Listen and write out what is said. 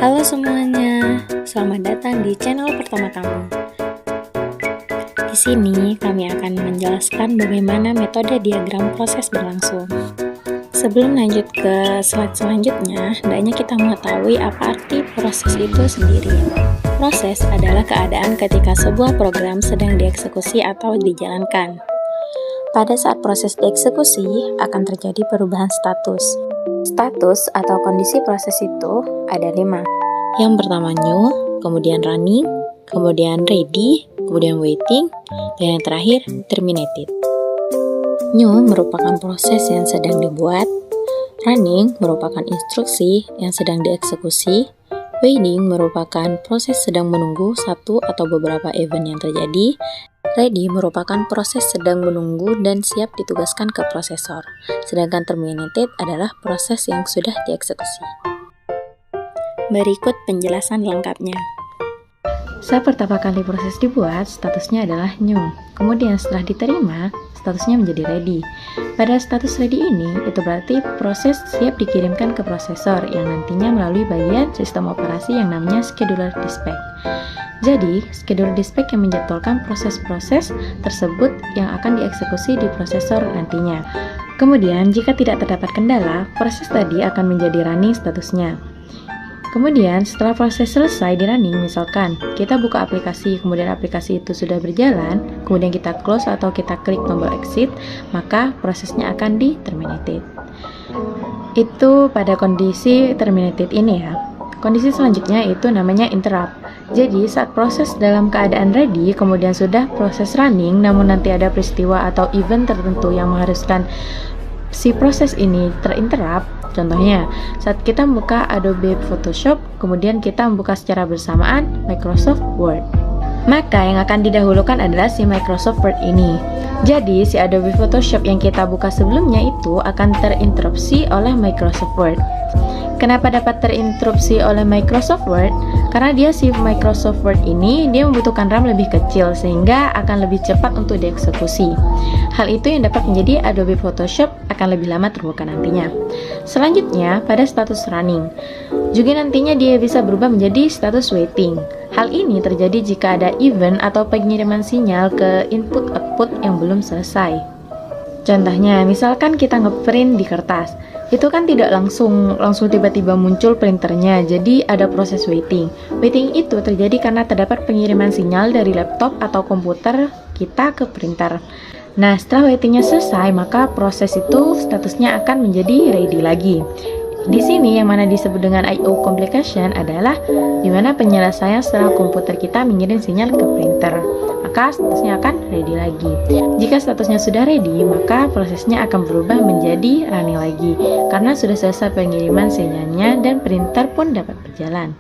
Halo semuanya, selamat datang di channel pertama kamu. Di sini kami akan menjelaskan bagaimana metode diagram proses berlangsung. Sebelum lanjut ke slide selanjutnya, hendaknya kita mengetahui apa arti proses itu sendiri. Proses adalah keadaan ketika sebuah program sedang dieksekusi atau dijalankan. Pada saat proses dieksekusi, akan terjadi perubahan status. Status atau kondisi proses itu ada 5. Yang pertama new, kemudian running, kemudian ready, kemudian waiting, dan yang terakhir terminated. New merupakan proses yang sedang dibuat, running merupakan instruksi yang sedang dieksekusi, waiting merupakan proses sedang menunggu satu atau beberapa event yang terjadi, ready merupakan proses sedang menunggu dan siap ditugaskan ke prosesor, sedangkan terminated adalah proses yang sudah dieksekusi. Berikut penjelasan lengkapnya. Saat pertama kali proses dibuat, statusnya adalah new. Kemudian setelah diterima, statusnya menjadi ready. Pada status ready ini, itu berarti proses siap dikirimkan ke prosesor yang nantinya melalui bagian sistem operasi yang namanya scheduler dispatch. Jadi, scheduler dispatch yang menjadwalkan proses-proses tersebut yang akan dieksekusi di prosesor nantinya. Kemudian, jika tidak terdapat kendala, proses tadi akan menjadi running statusnya. Kemudian, setelah proses selesai di running, misalkan kita buka aplikasi, kemudian aplikasi itu sudah berjalan, kemudian kita close atau kita klik tombol exit, maka prosesnya akan di terminated. Itu pada kondisi terminated ini ya. Kondisi selanjutnya itu namanya interrupt. Jadi, saat proses dalam keadaan ready, kemudian sudah proses running, namun nanti ada peristiwa atau event tertentu yang mengharuskan si proses ini terinterrupt. Contohnya, saat kita membuka Adobe Photoshop, kemudian kita membuka secara bersamaan Microsoft Word. Maka yang akan didahulukan adalah si Microsoft Word ini. Jadi, si Adobe Photoshop yang kita buka sebelumnya itu akan terinterupsi oleh Microsoft Word. Kenapa dapat terinterupsi oleh Microsoft Word? Karena si Microsoft Word ini dia membutuhkan RAM lebih kecil sehingga akan lebih cepat untuk dieksekusi. Hal itu yang dapat menjadi Adobe Photoshop akan lebih lama terbuka nantinya. Selanjutnya, pada status running. Juga nantinya dia bisa berubah menjadi status waiting. Hal ini terjadi jika ada event atau pengiriman sinyal ke input-output yang belum selesai. Contohnya, misalkan kita ngeprint di kertas. Itu kan tidak langsung tiba-tiba muncul printernya, jadi ada proses waiting. Waiting itu terjadi karena terdapat pengiriman sinyal dari laptop atau komputer kita ke printer. Nah, setelah waitingnya selesai, maka proses itu statusnya akan menjadi ready lagi. Di sini yang mana disebut dengan I/O complication adalah dimana penyelesaian setelah komputer kita mengirim sinyal ke printer, maka statusnya akan ready lagi. Jika statusnya sudah ready, maka prosesnya akan berubah menjadi running lagi karena sudah selesai pengiriman sinyalnya dan printer pun dapat berjalan.